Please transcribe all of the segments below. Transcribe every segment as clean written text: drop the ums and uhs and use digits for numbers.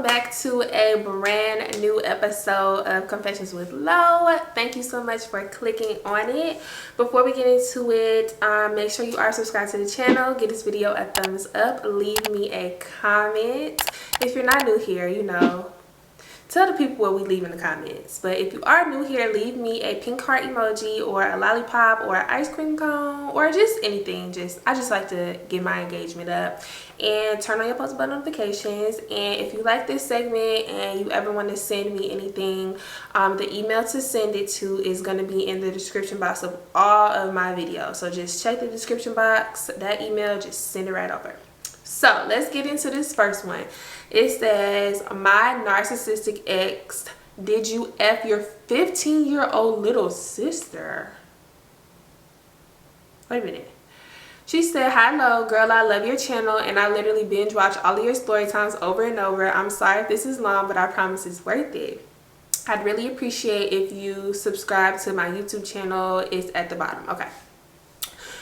back to a brand new episode of Confessions with Lo. Thank you so much for clicking on it. Before we get into it, make sure you are subscribed to the channel. Give this video a thumbs up. Leave me a comment. If you're not new here, you know, tell the people what we leave in the comments. But if you are new here, leave me a pink heart emoji or a lollipop or an ice cream cone or just anything. I just like to get my engagement up. And turn on your post button notifications. And if you like this segment and you ever want to send me anything, the email to send it to is going to be in the description box of all of my videos. So just check the description box, that email, just send it right over. So let's get into this first one. It says, my narcissistic ex, did you F your 15-year-old little sister? Wait a minute. She said, hi Lo, girl, I love your channel and I literally binge watch all of your story times over and over. I'm sorry if this is long, but I promise it's worth it. I'd really appreciate if you subscribe to my YouTube channel. It's at the bottom. Okay.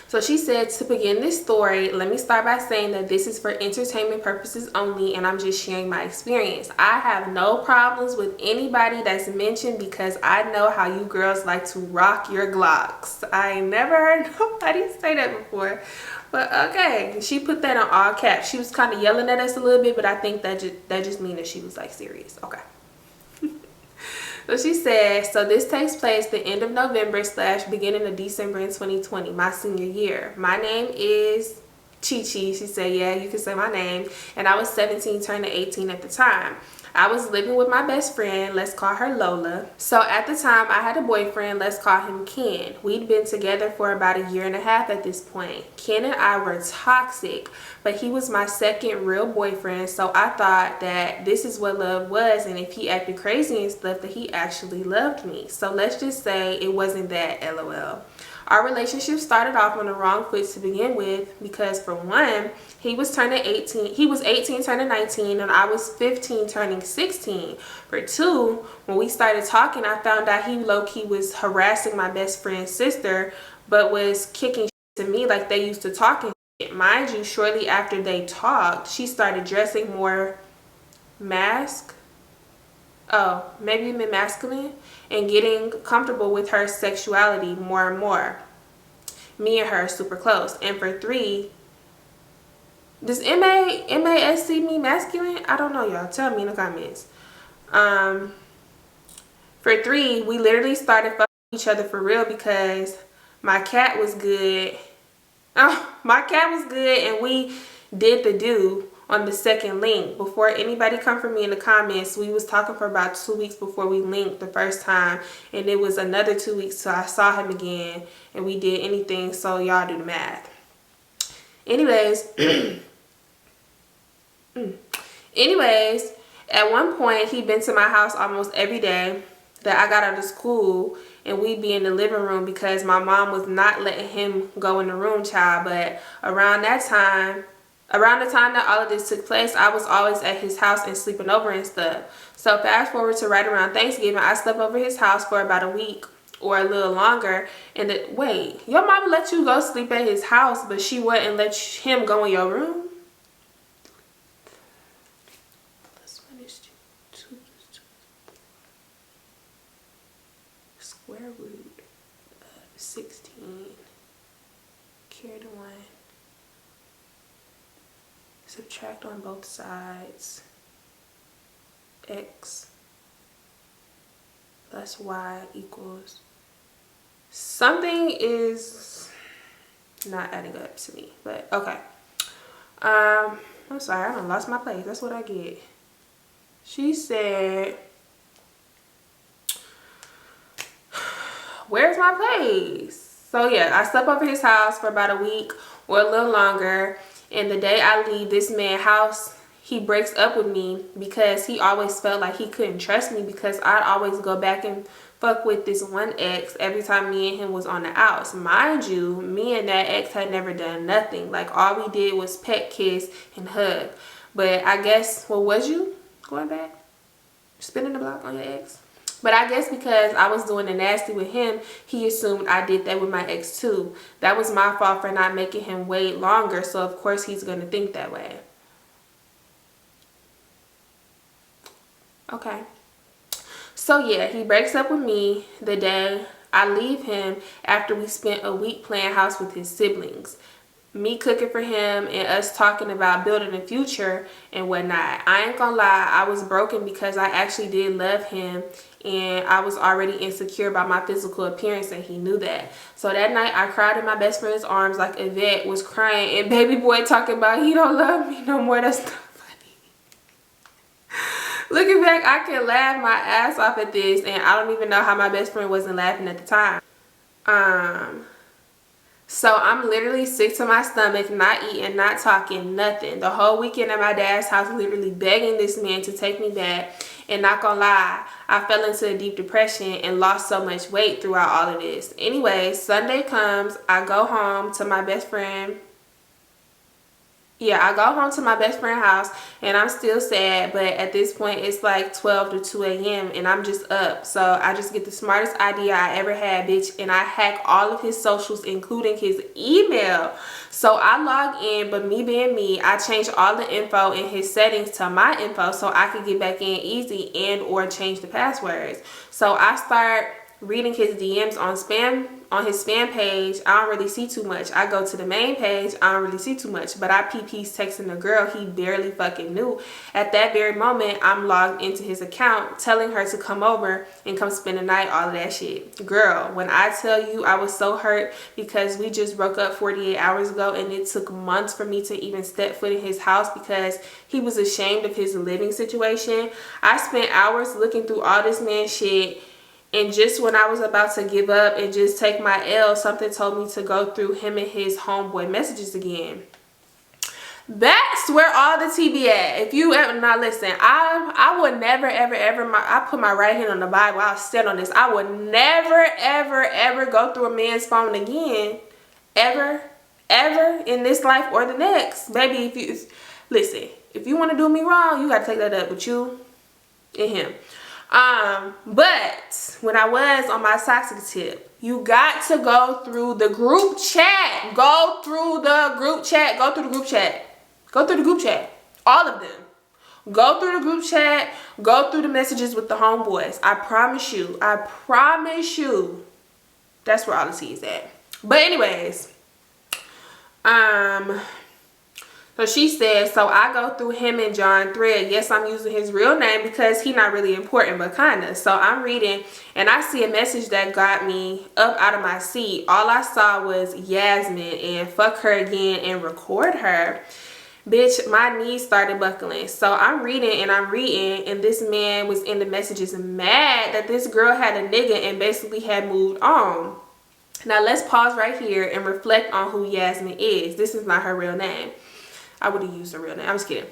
So she said, to begin this story, let me start by saying that this is for entertainment purposes only and I'm just sharing my experience. I have no problems with anybody that's mentioned because I know how you girls like to rock your Glocks. I ain't never heard nobody say that before. But okay, she put that in all caps. She was kind of yelling at us a little bit, but I think that just means that she was like serious. Okay. So she said, so this takes place the end of November / beginning of December in 2020, my senior year. My name is Chi Chi. She said, yeah, you can say my name. And I was 17, turning 18 at the time. I was living with my best friend, let's call her Lola. So at the time, I had a boyfriend, let's call him Ken. We'd been together for about 1.5 years at this point. Ken and I were toxic, but he was my second real boyfriend, so I thought that this is what love was, and if he acted crazy and stuff, that he actually loved me. So let's just say it wasn't that, LOL. Our relationship started off on the wrong foot to begin with because, for one, he was 18 turning 19 and I was 15 turning 16. For two, when we started talking, I found out he low-key was harassing my best friend's sister but was kicking to me like they used to talk and shit. Mind you, shortly after they talked, she started dressing more maybe masculine and getting comfortable with her sexuality more and more. Me and her super close. And for three, does MASC mean masculine? I don't know, y'all. Tell me in the comments. For three, we literally started fucking each other for real because my cat was good. Oh, my cat was good and we did the do on the second link. Before anybody come for me in the comments, we was talking for about 2 weeks before we linked the first time, and it was another 2 weeks so I saw him again and we did anything, so y'all do the math. Anyways, at one point he'd been to my house almost every day that I got out of school, and we'd be in the living room because my mom was not letting him go in the room, child. But around the time that all of this took place, I was always at his house and sleeping over and stuff. So fast forward to right around Thanksgiving, I slept over his house for about a week or a little longer. And wait, your mama let you go sleep at his house, but she wouldn't let him go in your room? Let's finish 2 plus 2. Square root of 16. Carry the 1. Subtract on both sides. X plus y equals something is not adding up to me, but okay. I'm sorry, I done lost my place. That's what I get. She said, where's my place? So yeah, I slept over his house for about a week or a little longer. And the day I leave this man's house, he breaks up with me because he always felt like he couldn't trust me because I'd always go back and fuck with this one ex every time me and him was on the outs. Mind you, me and that ex had never done nothing. Like, all we did was pet, kiss, and hug. But I guess, what was you going back? Spinning the block on your ex? But I guess because I was doing the nasty with him, he assumed I did that with my ex too. That was my fault for not making him wait longer, so of course he's going to think that way. Okay. So yeah, he breaks up with me the day I leave him after we spent a week playing house with his siblings. Me cooking for him and us talking about building a future and whatnot. I ain't gonna lie, I was broken because I actually did love him and I was already insecure about my physical appearance and he knew that. So that night I cried in my best friend's arms like Yvette was crying and baby boy talking about he don't love me no more. That's not funny. Looking back, I can laugh my ass off at this and I don't even know how my best friend wasn't laughing at the time. So I'm literally sick to my stomach, not eating, not talking, nothing. The whole weekend at my dad's house, literally begging this man to take me back. And not gonna lie, I fell into a deep depression and lost so much weight throughout all of this. Anyway, Sunday comes, I go home to my best friend. I go home to my best friend's house and I'm still sad, but at this point it's like 12 to 2 a.m. and I'm just up. So I just get the smartest idea I ever had, bitch, and I hack all of his socials, including his email. So I log in, but me being me, I change all the info in his settings to my info so I could get back in easy and or change the passwords. So I start reading his DMs on his spam page. I don't really see too much. I go to the main page, I don't really see too much, but I peep he's texting a girl he barely fucking knew. At that very moment, I'm logged into his account telling her to come over and come spend the night, all of that shit. Girl, when I tell you I was so hurt because we just broke up 48 hours ago and it took months for me to even step foot in his house because he was ashamed of his living situation. I spent hours looking through all this man's shit. And just when I was about to give up and just take my L, something told me to go through him and his homeboy messages again. That's where all the tea be at. If you ever, now listen, I would never, ever, ever, I put my right hand on the Bible, I'll stand on this. I would never, ever, ever go through a man's phone again. Ever, ever in this life or the next. Baby, listen, if you want to do me wrong, you got to take that up with you and him. But when I was on my toxic tip, you got to go through the group chat. Go through the group chat. Go through the group chat. Go through the group chat. All of them. Go through the group chat. Go through the messages with the homeboys. I promise you. I promise you. That's where all the tea is at. But anyways, so she said, so I go through him and John thread. Yes, I'm using his real name because he's not really important, but kind of. So I'm reading and I see a message that got me up out of my seat. All I saw was Yasmin and fuck her again and record her. Bitch, my knees started buckling. So I'm reading and this man was in the messages mad that this girl had a nigga and basically had moved on. Now let's pause right here and reflect on who Yasmin is. This is not her real name. I would have used her real name. I'm just kidding.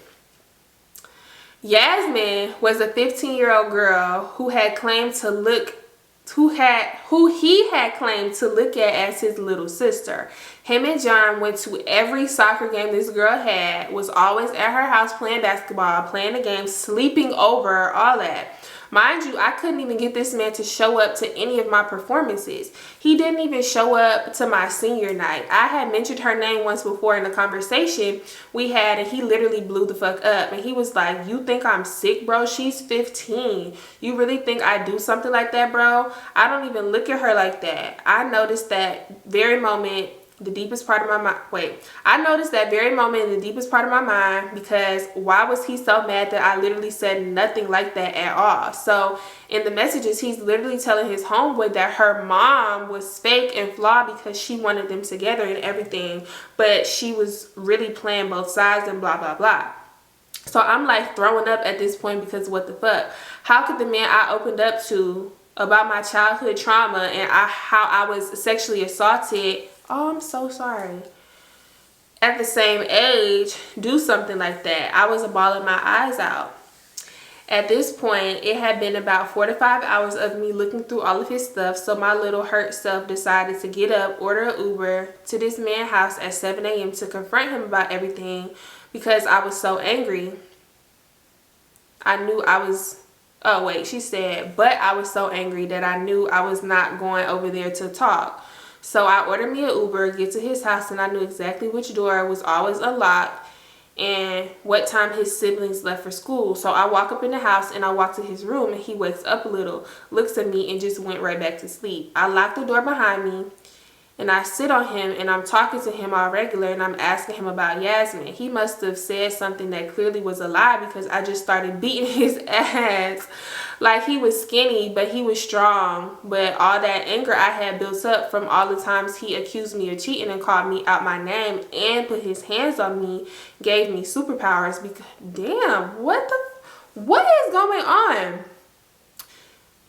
Yasmin was a 15-year-old girl who he had claimed to look at as his little sister. Him and John went to every soccer game this girl had, was always at her house playing basketball, playing the game, sleeping over, all that. Mind you, I couldn't even get this man to show up to any of my performances. He didn't even show up to my senior night. I had mentioned her name once before in a conversation we had, and he literally blew the fuck up. And he was like, you think I'm sick, bro? She's 15. You really think I do something like that, bro? I don't even look at her like that. I noticed that very moment in the deepest part of my mind because why was he so mad that I literally said nothing like that at all? So in the messages, he's literally telling his homeboy that her mom was fake and flawed because she wanted them together and everything, but she was really playing both sides and blah, blah, blah. So I'm like throwing up at this point because what the fuck? How could the man I opened up to about my childhood trauma and how I was sexually assaulted, oh, I'm so sorry, at the same age, do something like that? I was bawling my eyes out. At this point, it had been about 4 to 5 hours of me looking through all of his stuff, so my little hurt self decided to get up, order an Uber to this man's house at 7 a.m. to confront him about everything because I was so angry. She said, but I was so angry that I knew I was not going over there to talk. So I ordered me an Uber, get to his house, and I knew exactly which door was always unlocked. and what time his siblings left for school. So I walk up in the house and I walk to his room, and he wakes up a little, looks at me, and just went right back to sleep. I lock the door behind me and I sit on him and I'm talking to him all regular, and I'm asking him about Yasmin. He must have said something that clearly was a lie, because I just started beating his ass. Like, he was skinny, but he was strong. But all that anger I had built up from all the times he accused me of cheating and called me out my name and put his hands on me gave me superpowers. Because, damn, what is going on?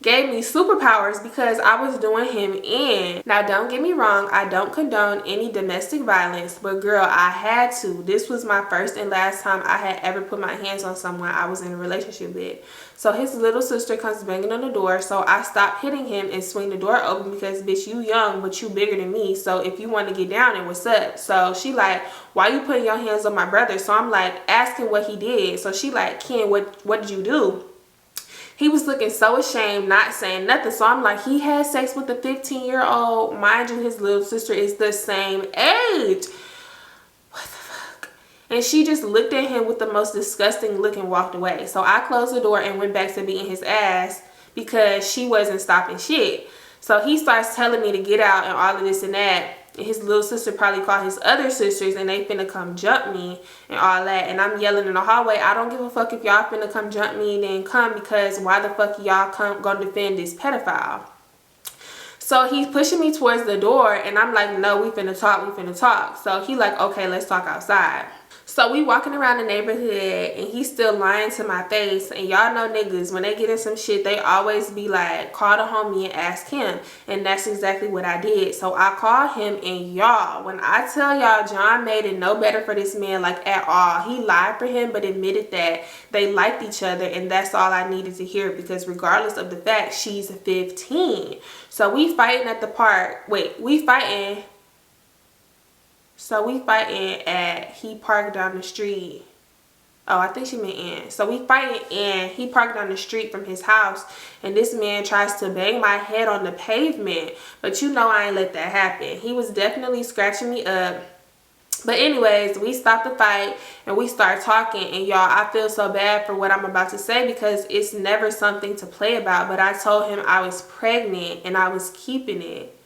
Gave me superpowers because I was doing him in. Now, don't get me wrong, I don't condone any domestic violence, but girl, I had to. This was my first and last time I had ever put my hands on someone I was in a relationship with. So his little sister comes banging on the door, so I stop hitting him and swing the door open because, bitch, you young, but you bigger than me, so if you want to get down, and what's up? So she like, why you putting your hands on my brother? So I'm like, asking what he did. So she like, Ken, what did you do? He was looking so ashamed, not saying nothing. So I'm like, he had sex with a 15-year-old. Mind you, his little sister is the same age. What the fuck? And she just looked at him with the most disgusting look and walked away. So I closed the door and went back to beating his ass because she wasn't stopping shit. So he starts telling me to get out and all of this and that. And his little sister probably called his other sisters and they finna come jump me and all that. And I'm yelling in the hallway, I don't give a fuck if y'all finna come jump me, then come, because why the fuck y'all gonna defend this pedophile? So he's pushing me towards the door and I'm like, no, we finna talk. So he like, okay, let's talk outside. So we walking around the neighborhood and he's still lying to my face. And y'all know niggas, when they get in some shit, they always be like, call the homie and ask him. And that's exactly what I did. So I called him, and y'all, when I tell y'all, John made it no better for this man, like at all. He lied for him but admitted that they liked each other, and that's all I needed to hear, because regardless of the fact, she's 15. So we fighting at the park. So we fighting at, he parked down the street. Oh, I think she meant in. So we fighting and he parked down the street from his house, and this man tries to bang my head on the pavement. But you know I ain't let that happen. He was definitely scratching me up. But anyways, we stopped the fight and we start talking, and y'all, I feel so bad for what I'm about to say because it's never something to play about, but I told him I was pregnant and I was keeping it.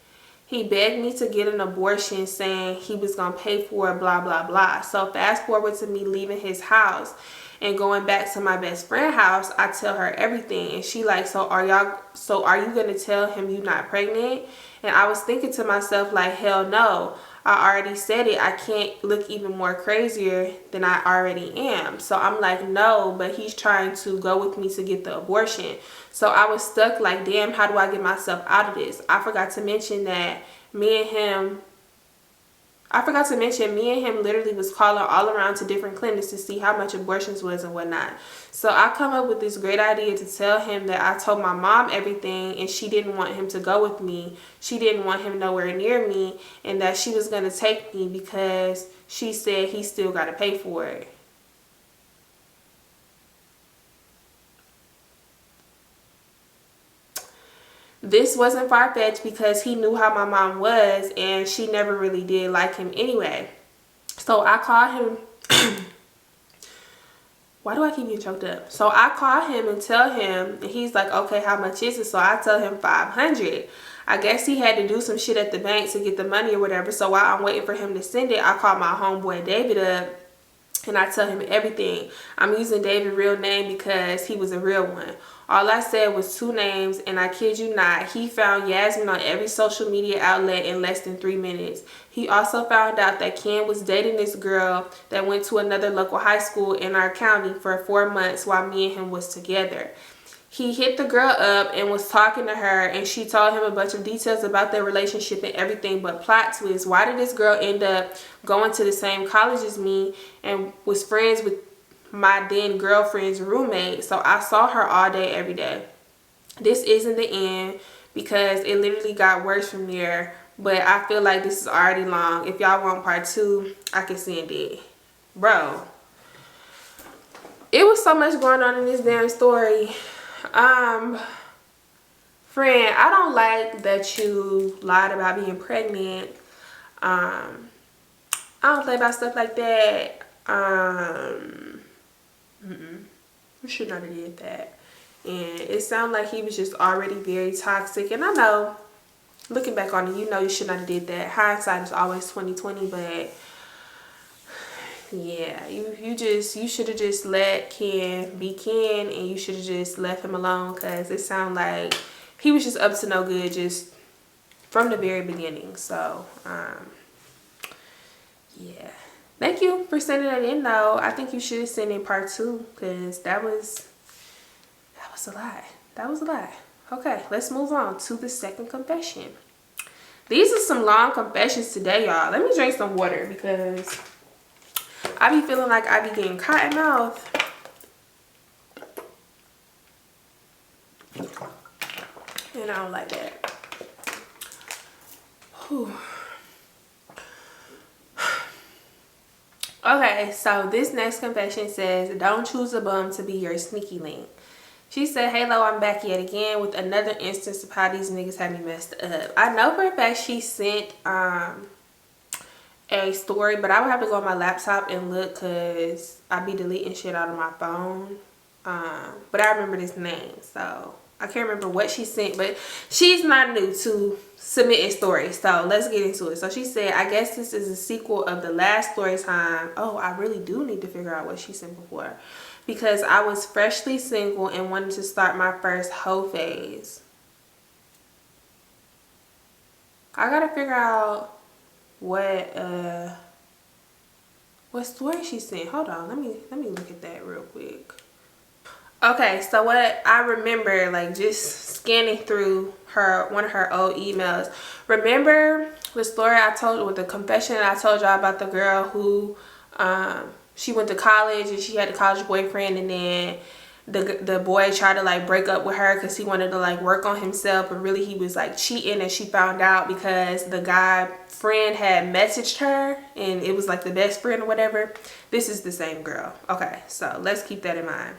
He begged me to get an abortion, saying he was going to pay for it, blah, blah, blah. So fast forward to me leaving his house and going back to my best friend's house. I tell her everything, and she like, so are you going to tell him you're not pregnant? And I was thinking to myself, like, hell no. I already said it. I can't look even more crazier than I already am. So I'm like, no, but he's trying to go with me to get the abortion. So I was stuck like, damn, how do I get myself out of this? I forgot to mention me and him literally was calling all around to different clinics to see how much abortions was and whatnot. So I come up with this great idea to tell him that I told my mom everything, and she didn't want him to go with me. She didn't want him nowhere near me, and that she was going to take me because she said he still got to pay for it. This wasn't far-fetched because he knew how my mom was, and she never really did like him anyway. So I called him. Why do I keep getting choked up? So I call him and tell him, and he's like, okay, how much is it? So I tell him $500. I guess he had to do some shit at the bank to get the money or whatever. So while I'm waiting for him to send it, I call my homeboy David up and I tell him everything. I'm using David's real name because he was a real one. All I said was 2 names, and I kid you not, he found Yasmin on every social media outlet in less than 3 minutes. He also found out that Ken was dating this girl that went to another local high school in our county for 4 months while me and him was together. He hit the girl up and was talking to her, and she told him a bunch of details about their relationship and everything. But plot twist, why did this girl end up going to the same college as me and was friends with my then girlfriend's roommate? So I saw her all day, every day. This isn't the end because it literally got worse from there. But I feel like this is already long. If y'all want part 2, I can send it. Bro, it was so much going on in this damn story. Friend, I don't like that you lied about being pregnant. I don't play about stuff like that. We should not have did that. And it sounded like he was just already very toxic. And I know, looking back on it, you know you should not have did that. Hindsight is always 20/20, but yeah, you should have just let Ken be Ken, and you should have just left him alone, because it sounded like he was just up to no good just from the very beginning. So yeah, thank you for sending that in though. I think you should send in part 2, because that was a lot. That was a lot. Okay, let's move on to the second confession. These are some long confessions today, y'all. Let me drink some water, because I be feeling like I be getting cotton mouth. And I don't like that. Whew. Okay, so this next confession says, don't choose a bum to be your sneaky link. She said, hey, Lo, I'm back yet again with another instance of how these niggas have me messed up. I know for a fact she sent a story, but I would have to go on my laptop and look, because I be deleting shit out of my phone. But I remember this name, so I can't remember what she sent, but she's not new to submitting stories, so let's get into it. So she said, I guess this is a sequel of the last story time. Oh, I really do need to figure out what she sent before, because I was freshly single and wanted to start my first hoe phase. I gotta figure out what story she sent. Hold on, let me look at that real quick. Okay, so what I remember, like just scanning through one of her old emails, remember the story I told you, with the confession I told y'all about the girl who she went to college and she had a college boyfriend, and then the boy tried to like break up with her because he wanted to like work on himself, but really he was like cheating, and she found out because the guy friend had messaged her and it was like the best friend or whatever. This is the same girl. Okay, so let's keep that in mind.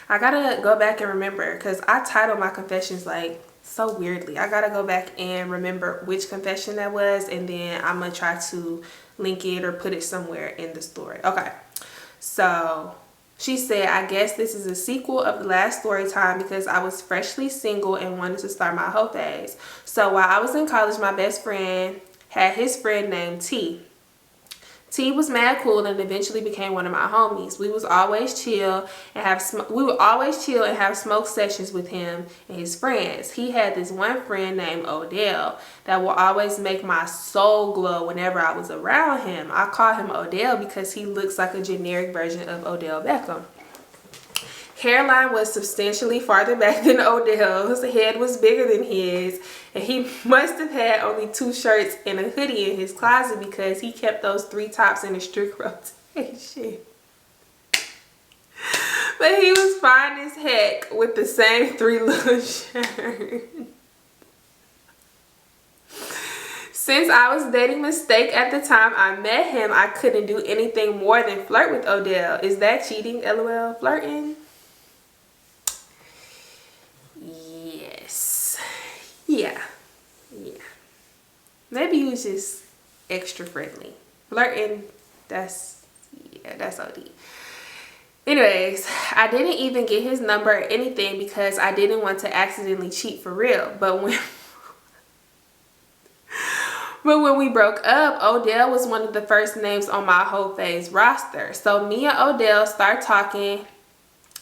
I gotta go back and remember, because I title my confessions like so weirdly. I gotta go back and remember which confession that was, and then I'm gonna try to link it or put it somewhere in the story. Okay, so she said, I guess this is a sequel of the last story time because I was freshly single and wanted to start my hoe phase. So while I was in college, my best friend had his friend named T. T was mad cool and eventually became one of my homies. We would always chill and have smoke sessions with him and his friends. He had this one friend named Odell that will always make my soul glow whenever I was around him. I call him Odell because he looks like a generic version of Odell Beckham. Hairline was substantially farther back than Odell's. His head was bigger than his, and he must have had only 2 shirts and a hoodie in his closet because he kept those 3 tops in a strict rotation. But he was fine as heck with the same 3 little shirts. Since I was dating Mistake at the time I met him, I couldn't do anything more than flirt with Odell. Is that cheating? LOL. Flirting? Yes. Yeah. Maybe he was just extra friendly. Flirting, that's OD. Anyways, I didn't even get his number or anything because I didn't want to accidentally cheat for real. But when we broke up, Odell was one of the first names on my whole phase roster. So me and Odell start talking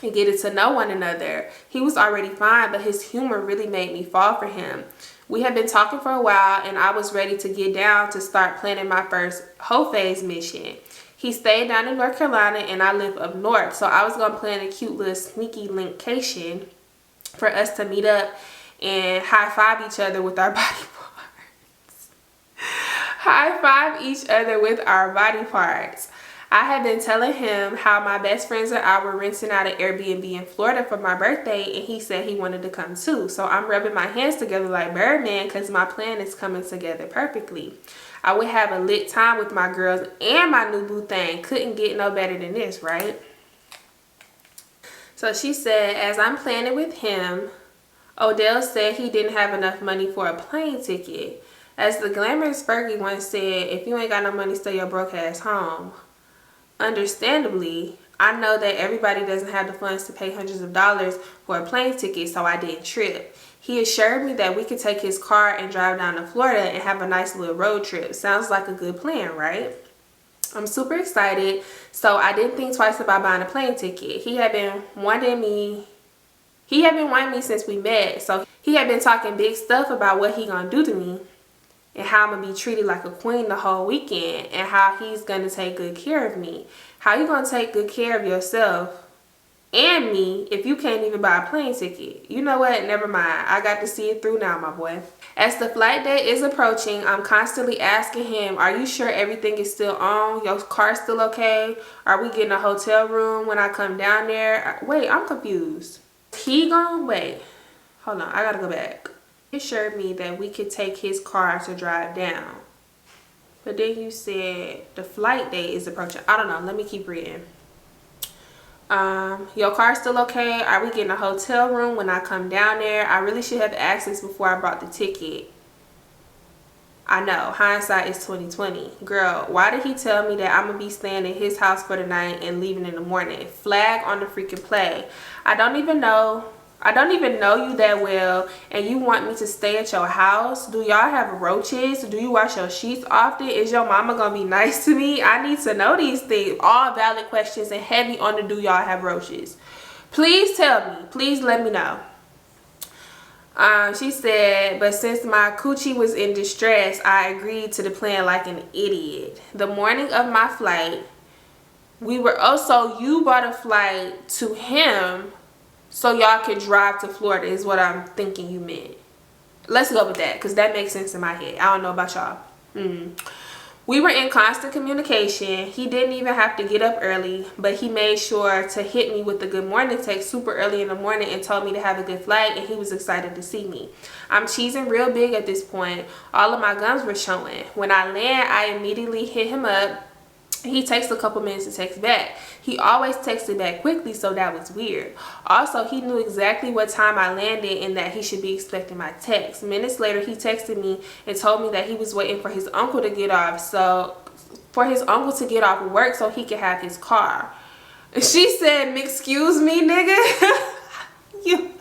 and getting to know one another. He was already fine, but his humor really made me fall for him. We had been talking for a while and I was ready to get down to start planning my first whole phase mission. He stayed down in North Carolina and I live up north. So I was going to plan a cute little sneaky linkcation for us to meet up and high five each other with our body parts. High five each other with our body parts. I had been telling him how my best friends and I were renting out an Airbnb in Florida for my birthday, and he said he wanted to come too. So I'm rubbing my hands together like Birdman because my plan is coming together perfectly. I would have a lit time with my girls and my new boo thing. Couldn't get no better than this, right? So she said, as I'm planning with him, Odell said he didn't have enough money for a plane ticket. As the glamorous Fergie once said, if you ain't got no money, stay your broke ass home. understandably, I know that everybody doesn't have the funds to pay hundreds of dollars for a plane ticket, so I didn't trip. He assured me that we could take his car and drive down to Florida and have a nice little road trip. Sounds like a good plan, right? I'm super excited, so I didn't think twice about buying a plane ticket. He had been wanting me since we met, so he had been talking big stuff about what he gonna do to me and how I'm gonna be treated like a queen the whole weekend and how he's gonna take good care of me. How you gonna take good care of yourself and me if you can't even buy a plane ticket? You know what? Never mind. I got to see it through now, my boy. As the flight date is approaching, I'm constantly asking him, are you sure everything is still on? Your car's still okay? Are we getting a hotel room when I come down there? Wait, I'm confused. He gonna wait. Hold on, I gotta go back. He assured me that we could take his car to drive down. But then you said the flight date is approaching. I don't know. Let me keep reading. Your car's still okay? Are we getting a hotel room when I come down there? I really should have asked this before I bought the ticket. I know, hindsight is 2020. Girl, why did he tell me that I'm gonna be staying in his house for the night and leaving in the morning? Flag on the freaking play. I don't even know you that well, and you want me to stay at your house? Do y'all have roaches? Do you wash your sheets often? Is your mama gonna be nice to me? I need to know these things. All valid questions and heavy on the do y'all have roaches. Please tell me. Please let me know. She said, but since my coochie was in distress, I agreed to the plan like an idiot. The morning of my flight, you bought a flight to him so y'all could drive to Florida is what I'm thinking you meant. Let's go with that because that makes sense in my head. I don't know about y'all. We were in constant communication. He didn't even have to get up early, but he made sure to hit me with the good morning text super early in the morning and told me to have a good flight, and he was excited to see me. I'm cheesing real big at this point. All of my gums were showing. When I land, I immediately hit him up. He takes a couple minutes to text back. He always texted back quickly, so that was weird. Also, he knew exactly what time I landed and that he should be expecting my text. Minutes later, he texted me and told me that he was waiting for his uncle to get off work so he could have his car. She said, excuse me, nigga?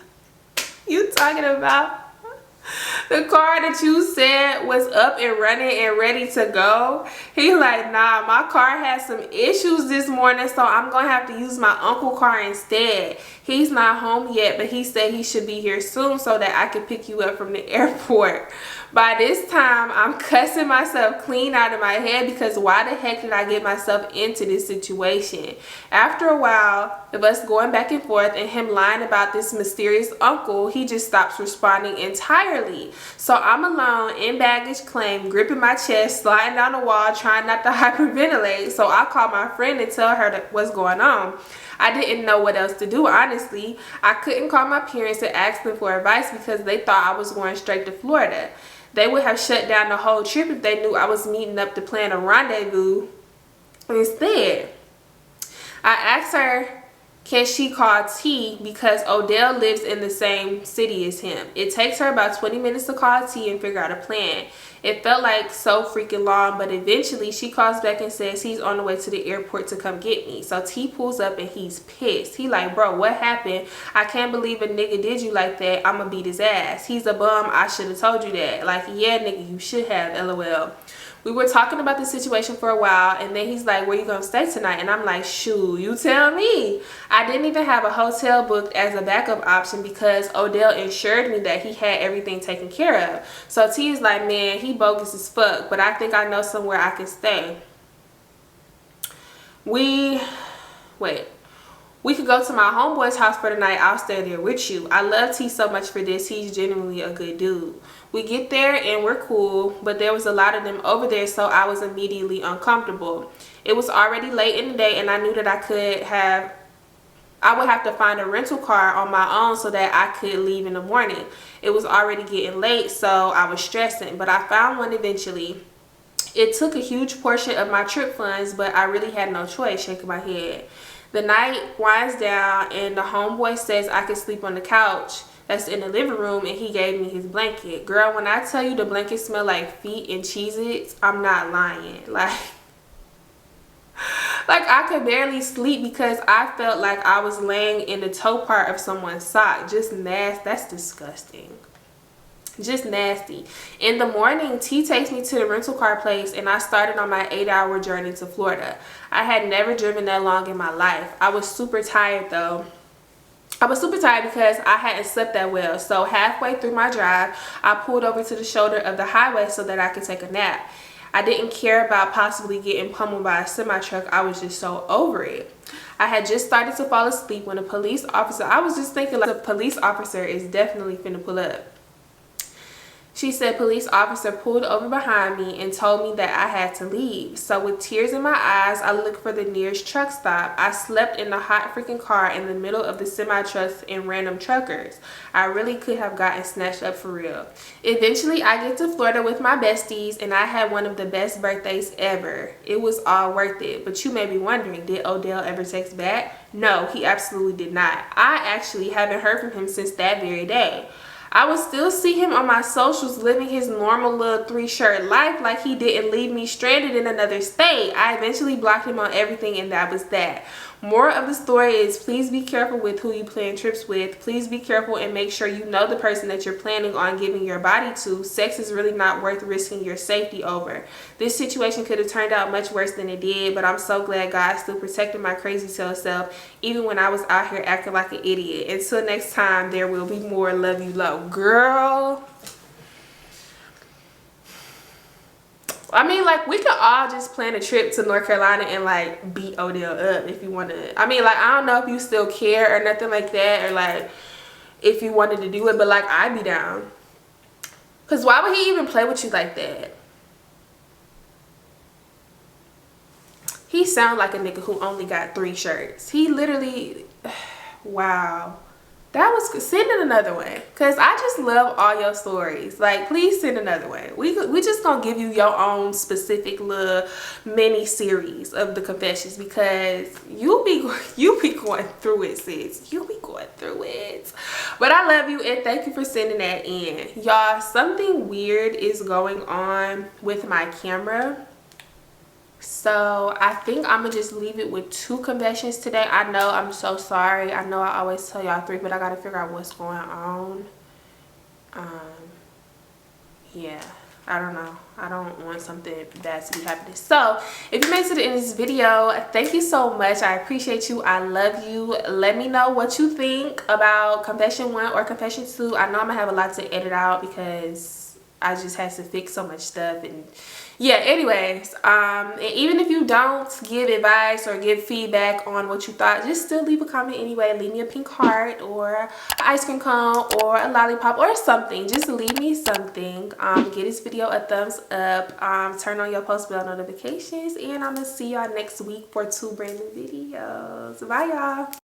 you talking about the car that you said was up and running and ready to go? He like, nah, my car had some issues this morning, so I'm gonna have to use my uncle's car instead. He's not home yet, but he said he should be here soon so that I can pick you up from the airport. By this time, I'm cussing myself clean out of my head because why the heck did I get myself into this situation? After a while of us going back and forth and him lying about this mysterious uncle, he just stops responding entirely. So I'm alone in baggage claim, gripping my chest, sliding down the wall, trying not to hyperventilate. So I call my friend and tell her what's going on. I didn't know what else to do, honestly. I couldn't call my parents and ask them for advice because they thought I was going straight to Florida. They would have shut down the whole trip if they knew I was meeting up to plan a rendezvous instead. I asked her, can she call T because Odell lives in the same city as him. It takes her about 20 minutes to call T and figure out a plan. It felt like so freaking long, but eventually she calls back and says he's on the way to the airport to come get me. So T pulls up and he's pissed. He like, bro, what happened? I can't believe a nigga did you like that. I'ma beat his ass. He's a bum. I should have told you that. Like, yeah, nigga, you should have, LOL. We were talking about the situation for a while, and then he's like, where you gonna stay tonight? And I'm like, shoot, you tell me. I didn't even have a hotel booked as a backup option because Odell assured me that he had everything taken care of. So T is like, man, he bogus as fuck, but I think I know somewhere I can stay. We could go to my homeboy's house for the night. I'll stay there with you. I love T so much for this. He's genuinely a good dude. We get there and we're cool, but there was a lot of them over there, so I was immediately uncomfortable. It was already late in the day, and I knew that I would have to find a rental car on my own so that I could leave in the morning. It was already getting late, so I was stressing, but I found one eventually. It took a huge portion of my trip funds, but I really had no choice, shaking my head. The night winds down, and the homeboy says I could sleep on the couch that's in the living room, and he gave me his blanket. Girl, when I tell you the blanket smelled like feet and Cheez-Its, I'm not lying. Like, Like I could barely sleep because I felt like I was laying in the toe part of someone's sock. Just nasty. That's disgusting. Just nasty. In the morning, T takes me to the rental car place and I started on my 8-hour journey to Florida. I had never driven that long in my life. I was super tired though. I was super tired because I hadn't slept that well. So halfway through my drive, I pulled over to the shoulder of the highway so that I could take a nap. I didn't care about possibly getting pummeled by a semi-truck. I was just so over it. I had just started to fall asleep when a police officer, I was just thinking like a police officer is definitely finna pull up. She said police officer pulled over behind me and told me that I had to leave. So with tears in my eyes, I looked for the nearest truck stop. I slept in the hot freaking car in the middle of the semi-trucks and random truckers. I really could have gotten snatched up for real. Eventually, I get to Florida with my besties and I had one of the best birthdays ever. It was all worth it. But you may be wondering, did Odell ever text back? No, he absolutely did not. I actually haven't heard from him since that very day. I would still see him on my socials living his normal little 3-shirt life like he didn't leave me stranded in another state. I eventually blocked him on everything and that was that. Moral of the story is please be careful with who you plan trips with. Please be careful and make sure you know the person that you're planning on giving your body to. Sex is really not worth risking your safety over. This situation could have turned out much worse than it did, but I'm so glad God still protected my crazy self even when I was out here acting like an idiot. Until next time, there will be more. Love you, low. Girl. I mean, like, we could all just plan a trip to North Carolina and, like, beat Odell up if you want to. I mean, like, I don't know if you still care or nothing like that, or, like, if you wanted to do it, but, like, I'd be down. Because why would he even play with you like that? He sounds like a nigga who only got 3 shirts. He literally, wow. That was, send it another way, because I just love all your stories. Like, please send another way. We just gonna give you your own specific little mini series of the confessions, because you be going through it, sis. You be going through it. But I love you and thank you for sending that in. Y'all, something weird is going on with my camera. So I think I'm gonna just leave it with 2 confessions today. I know, I'm so sorry. I know I always tell y'all 3, but I gotta figure out what's going on. Yeah, I don't know. I don't want something bad to be happening. So if you made it to the end of this video, thank you so much. I appreciate you. I love you. Let me know what you think about confession 1 or confession 2. I know I'm gonna have a lot to edit out because I just had to fix so much stuff. And yeah, anyways, and even if you don't give advice or give feedback on what you thought, just still leave a comment anyway. Leave me a pink heart or an ice cream cone or a lollipop or something. Just leave me something. Give this video a thumbs up. Turn on your post bell notifications, and I'm gonna see y'all next week for 2 brand new videos. Bye, y'all.